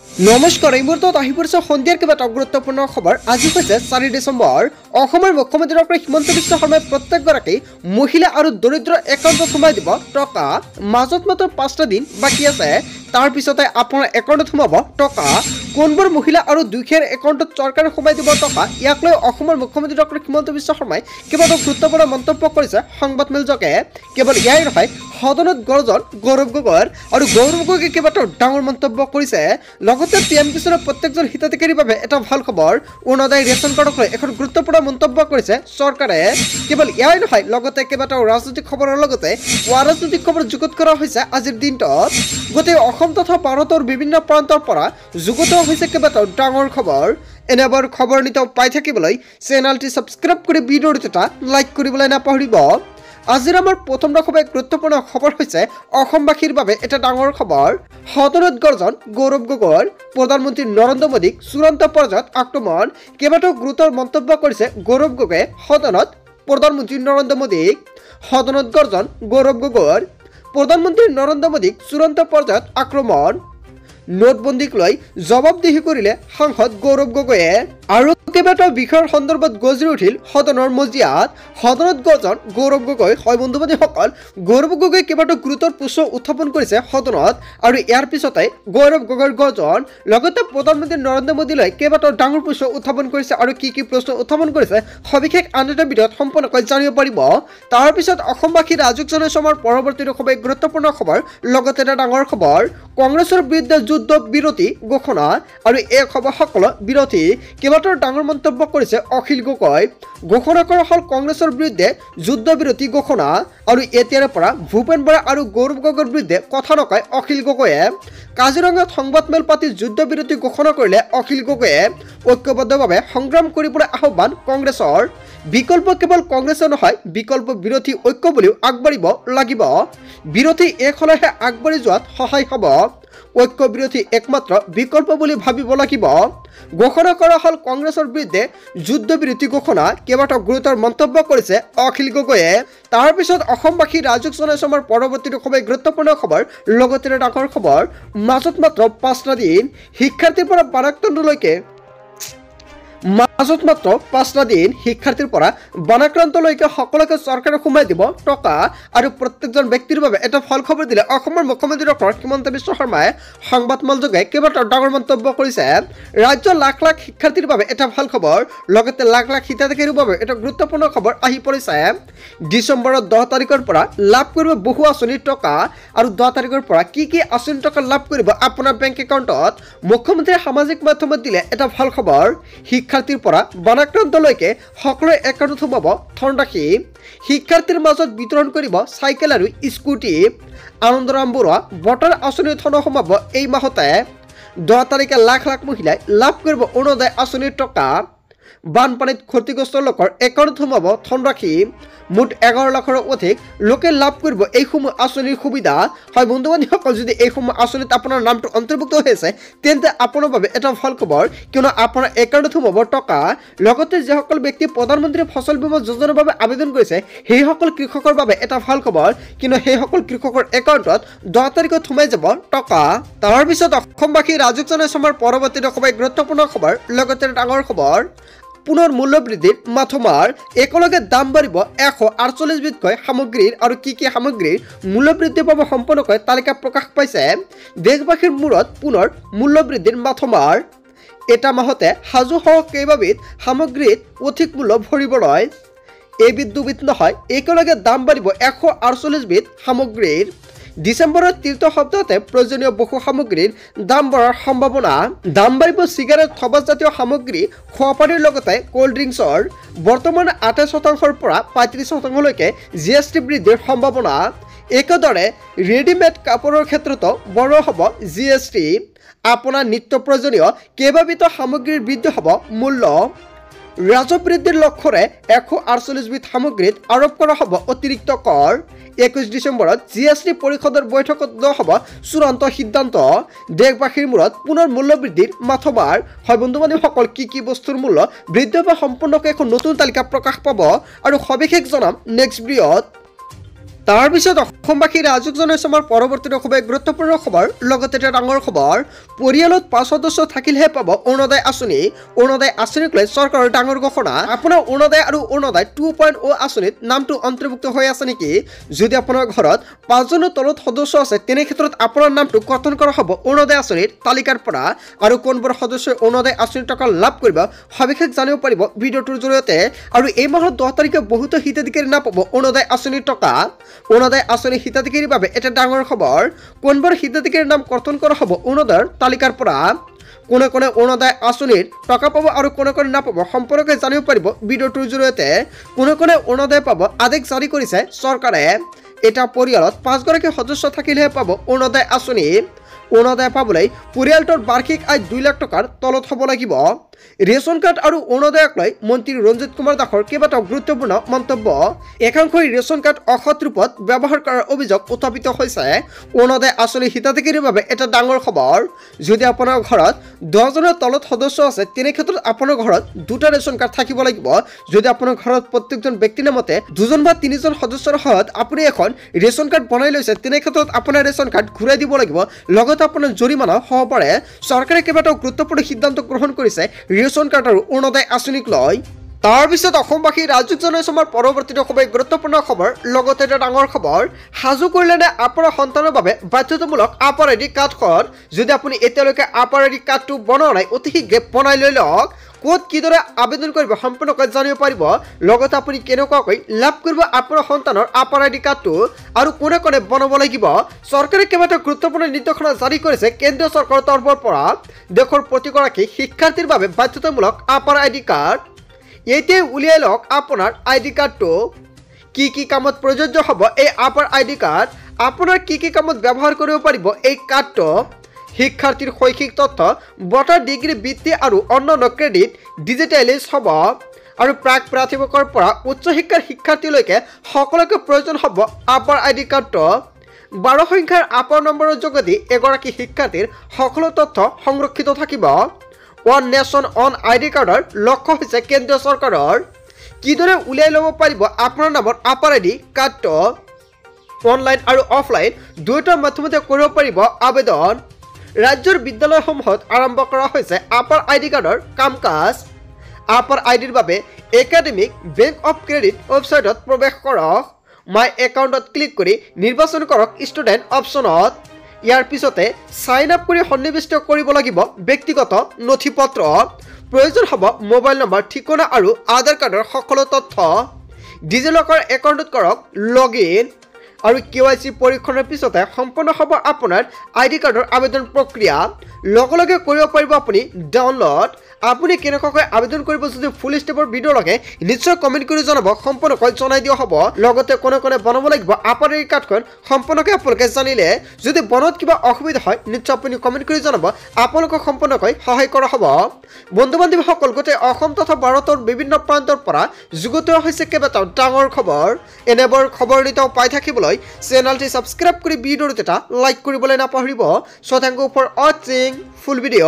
নমস্কাৰ, এই মুহূৰ্তত আহি পৰিছে সন্ধিয়াৰ কেইবাটাও গুৰুত্বপূৰ্ণ খবৰ। আজি হৈছে 4 ডিচেম্বৰ। অসমৰ মুখ্যমন্ত্ৰী ডক্টৰ হিমন্ত বিশ্ব শৰ্মাই প্ৰত্যেকগৰাকী মহিলা আৰু দৰিদ্ৰ একাউণ্টত সোমাই দিব টকা। মাজত মাত্ৰ 5টা দিন বাকী আছে, তাৰ পিছতে আপোনাৰ একাউণ্টত সোমাব টকা। কোনবোৰ মহিলা আৰু দুখীয়াৰ একাউণ্টত চৰকাৰে সোমাই দিব টকা, ইয়াক লৈ অসমৰ মুখ্যমন্ত্ৰী ডক্টৰ হিমন্ত বিশ্ব শৰ্মাই কেইবাটাও গুৰুত্বপূৰ্ণ মন্তব্য কৰিছে সংবাদমেলযোগে। কেৱল ইয়াই নহয়, সদনত গৰ্জন গৌৰৱ গগৈৰ, আৰু গৌৰৱ গগৈয়ে কেইবাটাও ডাঙৰ মন্তব্য কৰিছে। লগতে পিএম কিষাণৰ প্ৰত্যেকজন হিতাধিকাৰীৰ বাবে এটা ভাল খবৰ, অৰুণোদয় ৰেচন কাৰ্ডক লৈ এখন গুৰুত্বপূৰ্ণ মন্তব্য কৰিছে চৰকাৰে। কেৱল ইয়াই নহয়, লগতে কেইবাটাও ৰাজনৈতিক খবৰৰ লগতে ৰাজনৈতিক খবৰ যুগুত কৰা হৈছে আজিৰ দিনটোত। গোটেই অসম তথা ভাৰতৰ বিভিন্ন প্ৰান্তৰ পৰা যুগুত হৈছে কেইবাটাও ডাঙৰ খবৰ। এনেবোৰ খবৰ নিতৌ পাই থাকিবলৈ চেনেলটি ছাবস্ক্ৰাইব কৰি ভিডিঅ'টো এটা লাইক কৰিবলৈ নাপাহৰিব। আজিৰ আমাৰ প্ৰথম দশমে গুৰুত্বপূৰ্ণ খবৰ হৈছে অসমবাসীৰ বাবে এটা ডাঙৰ খবৰ। সদনত গৰ্জন গৌৰৱ গগৈৰ, প্ৰধানমন্ত্ৰী নৰেন্দ্ৰ মোদীক চূড়ান্ত পৰ্যায়ত আক্ৰমণ। কেইবাটাও গুৰুতৰ মন্তব্য কৰিছে গৌৰৱ গগৈয়ে সদনত প্ৰধানমন্ত্ৰী নৰেন্দ্ৰ মোদীক। সদনত গৰ্জন গৌৰৱ গগৈৰ, প্ৰধানমন্ত্ৰী নৰেন্দ্ৰ মোদীক চূড়ান্ত পৰ্যায়ত আক্ৰমণ। নোটবন্দীক লৈ জবাবদিহি কৰিলে সাংসদ গৌৰৱ গগৈয়ে। আৰু কেইবাটাও বিষয়ৰ সন্দৰ্ভত গৰ্জি উঠিল সদনৰ মজিয়াত। সদনত গৰ্জন গৌৰৱ গগৈ। হয় বন্ধু বান্ধৱীসকল, গৌৰৱ গগৈ কেইবাটাও গুৰুতৰ প্ৰশ্ন উত্থাপন কৰিছে সদনত, আৰু ইয়াৰ পিছতে গৌৰৱ গগৈৰ গৰ্জন। লগতে প্ৰধানমন্ত্ৰী নৰেন্দ্ৰ মোদীলৈ কেইবাটাও ডাঙৰ প্ৰশ্ন উত্থাপন কৰিছে, আৰু কি প্ৰশ্ন উত্থাপন কৰিছে সবিশেষ আন এটা ভিডিঅ'ত সম্পূৰ্ণকৈ জানিব পাৰিব। তাৰ পিছত অসমবাসী ৰাজুক জনাইছে আমাৰ পৰৱৰ্তী খুবেই গুৰুত্বপূৰ্ণ খবৰ। লগতে এটা ডাঙৰ খবৰ, কংগ্ৰেছৰ বিৰুদ্ধে যুদ্ধ বিৰতি ঘোষণা, আৰু এই খবৰসকলৰ বিৰোধী কেইবাটাও ডাঙৰ মন্তব্য কৰিছে অখিল গগৈ। ঘোষণা কৰা হ'ল কংগ্ৰেছৰ বিৰুদ্ধে যুদ্ধ বিৰতি ঘোষণা, আৰু এতিয়াৰে পৰা ভূপেন বৰা আৰু গৌৰৱ গগৈৰ বিৰুদ্ধে কথা নকয় অখিল গগৈয়ে। কাজিৰঙাত সংবাদমেল পাতি যুদ্ধ বিৰতি ঘোষণা কৰিলে অখিল গগৈয়ে। ঐক্যবদ্ধভাৱে সংগ্ৰাম কৰিবলৈ আহ্বান কংগ্ৰেছৰ। বিকল্প কেৱল কংগ্ৰেছে নহয়, বিকল্প বিৰোধী ঐক্য বুলিও আগবাঢ়িব লাগিব। বিৰোধী এক হলেহে আগবাঢ়ি যোৱাত সহায় হ'ব। ঐক্য বিৰোধী একমাত্ৰ বিকল্প বুলি ভাবিব লাগিব। ঘোষণা কৰা হ'ল কংগ্ৰেছৰ বিৰুদ্ধে যুদ্ধ বিৰতি ঘোষণা। কেইবাটাও গুৰুতৰ মন্তব্য কৰিছে অখিল গগৈয়ে। তাৰ পিছত অসমবাসী ৰাজুক জনাইছে আমাৰ পৰৱৰ্তী খুবেই গুৰুত্বপূৰ্ণ খবৰ। লগতে ডাঙৰ খবৰ, মাজত মাত্ৰ 5টা দিন শিক্ষাৰ্থীৰ পৰা বানাক্ৰান্তলৈকে। মাজত মাত্ৰ 5টা দিন শিক্ষাৰ্থীৰ পৰা বানাক্ৰান্তলৈকে সকলোকে চৰকাৰে সোমাই দিব টকা, আৰু প্ৰত্যেকজন ব্যক্তিৰ বাবে এটা ভাল খবৰ দিলে অসমৰ মুখ্যমন্ত্ৰী ডক্টৰ হিমন্ত বিশ্ব শৰ্মাই। সংবাদমেলযোগে কেইবাটাও ডাঙৰ মন্তব্য কৰিছে। ৰাজ্যৰ লাখ লাখ শিক্ষাৰ্থীৰ বাবে এটা ভাল খবৰ, লগতে লাখ লাখ হিতাধিকাৰীৰ বাবে এটা গুৰুত্বপূৰ্ণ খবৰ আহি পৰিছে। ডিচেম্বৰৰ 10 তাৰিখৰ পৰা লাভ কৰিব বহু আঁচনিৰ টকা, আৰু 10 তাৰিখৰ পৰা কি আঁচনিৰ টকা লাভ কৰিব আপোনাৰ বেংক একাউণ্টত। মুখ্যমন্ত্ৰীয়ে সামাজিক মাধ্যমত দিলে এটা ভাল খবৰ। শিক্ষাৰ্থীৰ পৰা বানাক্ৰান্তলৈকে সকলোৰে একাউণ্টত সোমাব ধনৰাশি। শিক্ষাৰ্থীৰ মাজত বিতৰণ কৰিব চাইকেল আৰু স্কুটি। আনন্দৰাম বৰুৱা ভোটাৰ আঁচনিৰ ধন সোমাব এই মাহতে। 10 তাৰিখে লাখ লাখ মহিলাই লাভ কৰিব অৰুণোদয় আঁচনিৰ টকা। বানপানীত ক্ষতিগ্ৰস্ত লোকৰ একাউণ্টত সোমাব ধনৰাশি। মুঠ 11 লাখৰো অধিক লোকে লাভ কৰিব এইসমূহ আঁচনিৰ সুবিধা। হয় বন্ধু বান্ধৱীসকল, যদি এইসমূহ আঁচনিত আপোনাৰ নামটো অন্তৰ্ভুক্ত হৈ আছে তেন্তে আপোনাৰ বাবে এটা ভাল খবৰ, কিয়নো আপোনাৰ একাউণ্টত সোমাব টকা। লগতে যিসকল ব্যক্তি প্ৰধানমন্ত্ৰী ফচল বীমা যোজনাৰ বাবে আবেদন কৰিছে সেইসকল কৃষকৰ বাবে এটা ভাল খবৰ, কিন্তু সেইসকল কৃষকৰ একাউণ্টত 10 তাৰিখত সোমাই যাব টকা। তাৰ পিছত অসমবাসী ৰাজুক জনাইছে আমাৰ পৰৱৰ্তী খুবেই গুৰুত্বপূৰ্ণ খবৰ। লগতে ডাঙৰ খবৰ, পুনৰ মূল্য বৃদ্ধিৰ মাথোমাৰ। একেলগে দাম বাঢ়িব 148 বিধকৈ সামগ্ৰীৰ, আৰু কি সামগ্ৰীৰ মূল্য বৃদ্ধি পাব সম্পূৰ্ণকৈ তালিকা প্ৰকাশ পাইছে। দেশবাসীৰ মূৰত পুনৰ মূল্য বৃদ্ধিৰ মাথোমাৰ। এটা মাহতে সাজুসহ কেইবাবিধ সামগ্ৰীত অধিক মূল্য ভৰিবলৈ। এবিধ দুবিধ নহয়, একেলগে দাম বাঢ়িব 148 বিধ সামগ্ৰীৰ। ডিচেম্বৰৰ তৃতীয় সপ্তাহতে প্ৰয়োজনীয় বহু সামগ্ৰীৰ দাম বঢ়াৰ সম্ভাৱনা। দাম বাঢ়িব চিগাৰেট, থবাজাতীয় সামগ্ৰী, খোৱাপানীৰ লগতে ক'ল্ড ড্ৰিংকছৰ। বৰ্তমান 28% পৰা 35%লৈকে GST বৃদ্ধিৰ সম্ভাৱনা। একেদৰে ৰেডিমেড কাপোৰৰ ক্ষেত্ৰতো বঢ়োৱা হ'ব GST। আপোনাৰ নিত্য প্ৰয়োজনীয় কেইবাবিধ সামগ্ৰীৰ বৃদ্ধি হ'ব মূল্য। ৰাজহ বৃদ্ধিৰ লক্ষ্যৰে 148 বিধ সামগ্ৰীত আৰোপ কৰা হ'ব অতিৰিক্ত কৰ। 21 ডিচেম্বৰত GST পৰিষদৰ বৈঠকত লোৱা হ'ব চূড়ান্ত সিদ্ধান্ত। দেশবাসীৰ মূৰত পুনৰ মূল্য বৃদ্ধিৰ মাথোমাৰ। হয় বন্ধু বান্ধৱীসকল, কি বস্তুৰ মূল্য বৃদ্ধি বা সম্পূৰ্ণকৈ এখন নতুন তালিকা প্ৰকাশ পাব, আৰু সবিশেষ জনাম নেক্সট ভিডিঅ'ত। তাৰ পিছত অসমবাসী ৰাইজক জনাইছো আমাৰ পৰৱৰ্তী খুবেই গুৰুত্বপূৰ্ণ খবৰ লগতে এটা ডাঙৰ খবৰ পৰিয়ালত 5 সদস্য থাকিলেহে পাব অৰুণোদয় আঁচনি অৰুণোদয় আঁচনিক লৈ চৰকাৰৰ ডাঙৰ ঘোষণা আপোনাৰ অৰুণোদয় আৰু অৰুণোদয় 2.0 আঁচনিত নামটো অন্তৰ্ভুক্ত হৈ আছে নেকি যদি আপোনাৰ ঘৰত 5 জনৰ তলত সদস্য আছে তেনে ক্ষেত্ৰত আপোনাৰ নামটো কৰ্তন কৰা হ'ব অৰুণোদয় আঁচনিৰ তালিকাৰ পৰা আৰু কোনবোৰ সদস্যই অৰুণোদয় আঁচনিৰ টকা লাভ কৰিব সবিশেষ জানিব পাৰিব ভিডিঅ'টোৰ জৰিয়তে আৰু এই মাহৰ 10 তাৰিখে বহুতো হিতাধিকাৰী নাপাব অৰুণোদয় আঁচনিৰ টকা অৰুণোদয় আঁচনিৰ হিতাধিকাৰীৰ বাবে এটা ডাঙৰ খবৰ কোনবোৰ হিতাধিকাৰীৰ নাম কৰ্তন কৰা হ'ব অৰুণোদয়ৰ তালিকাৰ পৰা কোনে কোনে অৰুণোদয় আঁচনিৰ টকা পাব আৰু কোনে কোনে নাপাব সম্পৰ্কে জানিব পাৰিব ভিডিঅ'টোৰ জৰিয়তে কোনে কোনে অৰুণোদয় পাব আদেশ জাৰি কৰিছে চৰকাৰে এটা পৰিয়ালত 5 গৰাকী সদস্য থাকিলেহে পাব অৰুণোদয় আঁচনি অৰুণোদয় পাবলৈ পৰিয়ালটোৰ বাৰ্ষিক আয় 2 লাখ টকাৰ তলত হ'ব লাগিব ৰেচন কাৰ্ড আৰু অৰুণোদয়ক লৈ মন্ত্ৰী ৰঞ্জিত কুমাৰ দাসৰ কেইবাটাও গুৰুত্বপূৰ্ণ মন্তব্য একাংশই ৰেচন কাৰ্ড অসৎ ৰূপত ব্যৱহাৰ কৰাৰ অভিযোগ উত্থাপিত হৈছে অৰুণোদয় আঁচনিৰ হিতাধিকাৰীৰ বাবে এটা ডাঙৰ খবৰ যদি আপোনাৰ ঘৰত 10 জনৰ তলত সদস্য আছে তেনে ক্ষেত্ৰত আপোনাৰ ঘৰত 2টা ৰেচন কাৰ্ড থাকিব লাগিব যদি আপোনাৰ ঘৰত প্ৰত্যেকজন ব্যক্তিৰ নামতে 2জন বা 3জন সদস্যৰ সহায়ত আপুনি এখন ৰেচন কাৰ্ড বনাই লৈছে তেনে ক্ষেত্ৰত আপোনাৰ ৰেচন কাৰ্ড ঘূৰাই দিব লাগিব লগতে আপোনাৰ জৰিমনা হ'ব পাৰে চৰকাৰে কেইবাটাও গুৰুত্বপূৰ্ণ সিদ্ধান্ত গ্ৰহণ কৰিছে ৰেচন কাৰ্ড আৰু অৰুণোদয় আঁচনিক লৈ তাৰ পিছত অসমবাসী ৰাইজক জনাইছো আমাৰ পৰৱৰ্তী খুবেই গুৰুত্বপূৰ্ণ খবৰ লগতে এটা ডাঙৰ খবৰ সাজু কৰিলেনে আপোনাৰ সন্তানৰ বাবে বাধ্যতামূলক আপাৰ আইডি কাৰ্ডখন যদি আপুনি এতিয়ালৈকে আপাৰ আইডি কাৰ্ডটো বনোৱা নাই অতি শীঘ্ৰে বনাই লৈ লওক ক'ত কিদৰে আবেদন কৰিব সম্পূৰ্ণকৈ জানিব পাৰিব লগতে আপুনি কেনেকুৱাকৈ লাভ কৰিব আপোনাৰ সন্তানৰ আপাৰ আইডি কাৰ্ডটো আৰু কোনে কোনে বনাব লাগিব চৰকাৰে কেইবাটাও গুৰুত্বপূৰ্ণ নিৰ্দেশনা জাৰি কৰিছে কেন্দ্ৰীয় চৰকাৰৰ তৰফৰ পৰা দেশৰ প্ৰতিগৰাকী শিক্ষাৰ্থীৰ বাবে বাধ্যতামূলক আপাৰ আইডি কাৰ্ড এতিয়াই উলিয়াই লওক আপোনাৰ আইডি কাৰ্ডটো কি কামত প্ৰযোজ্য হ'ব এই আপাৰ আইডি কাৰ্ড আপোনাৰ কি কামত ব্যৱহাৰ কৰিব পাৰিব এই কাৰ্ডটো শিক্ষাৰ্থীৰ শৈক্ষিক তথ্য ভোটাৰ ডিগ্ৰী বৃত্তি আৰু অন্যান্য ক্ৰেডিট ডিজিটেলাইজ হ'ব আৰু প্ৰাক প্ৰাথমিকৰ পৰা উচ্চ শিক্ষাৰ শিক্ষাৰ্থীলৈকে সকলোকে প্ৰয়োজন হ'ব আপাৰ আইডি কাৰ্ডটো 12 সংখ্যাৰ আপাৰ নম্বৰৰ যোগেদি এগৰাকী শিক্ষাৰ্থীৰ সকলো তথ্য সংৰক্ষিত থাকিব ওৱান নেশ্যন অন আইডি কাৰ্ডৰ লক্ষ্য হৈছে কেন্দ্ৰীয় চৰকাৰৰ কিদৰে উলিয়াই ল'ব পাৰিব আপোনাৰ নামৰ আপাৰ আইডি কাৰ্ডটো অনলাইন আৰু অফলাইন দুয়োটাৰ মাধ্যমতে কৰিব পাৰিব আবেদন ৰাজ্যৰ বিদ্যালয়সমূহত আৰম্ভ কৰা হৈছে আপাৰ আইডি কাৰ্ডৰ কাম কাজ আপাৰ আইডিৰ বাবে একাডেমিক বেংক অফ ক্ৰেডিট ৱেবছাইটত প্ৰৱেশ কৰক মাই একাউণ্টত ক্লিক কৰি নিৰ্বাচন কৰক ষ্টুডেণ্ট অপশ্যনত ইয়াৰ পিছতে সাইন আপ কৰি সন্নিৱিষ্ট কৰিব লাগিব ব্যক্তিগত নথিপত্ৰ প্ৰয়োজন হ'ব মোবাইল নম্বৰ ঠিকনা আৰু আধাৰ কাৰ্ডৰ সকলো তথ্য ডিজিলকাৰ একাউণ্টত কৰক লগইন আৰু KYC পৰীক্ষণৰ পিছতে সম্পূৰ্ণ হ'ব আপোনাৰ আইডি কাৰ্ডৰ আবেদন প্ৰক্ৰিয়া লগে লগে কৰিব পাৰিব আপুনি ডাউনলোড আপুনি কেনেকৈ আবেদন কৰিব যদি ফুল ষ্টেপৰ ভিডিঅ লাগে নিশ্চয় কমেন্ট কৰি জনাব সম্পূৰ্ণকৈ জনাই দিয়া হ'ব লগতে কোনে কোনে বনাব লাগিব আপাৰ আইডি কাৰ্ডখন সম্পূৰ্ণকৈ আপোনালোকে জানিলে যদি বনত কিবা অসুবিধা হয় নিশ্চয় আপুনি কমেন্ট কৰি জনাব আপোনালোকক সম্পূৰ্ণকৈ সহায় কৰা হ'ব বন্ধু বান্ধৱীসকল গোটেই অসম তথা ভাৰতৰ বিভিন্ন প্ৰান্তৰ পৰা যুগুত হৈছে কেইবাটাও ডাঙৰ খবৰ এনেবোৰ খবৰ নিতৌ পাই থাকিবলৈ চেনেলটি সাবস্ক্ৰাইব কৰি ভিডিঅ'টো এটা লাইক কৰিবলৈ নাপাহৰিব so thank you for watching full video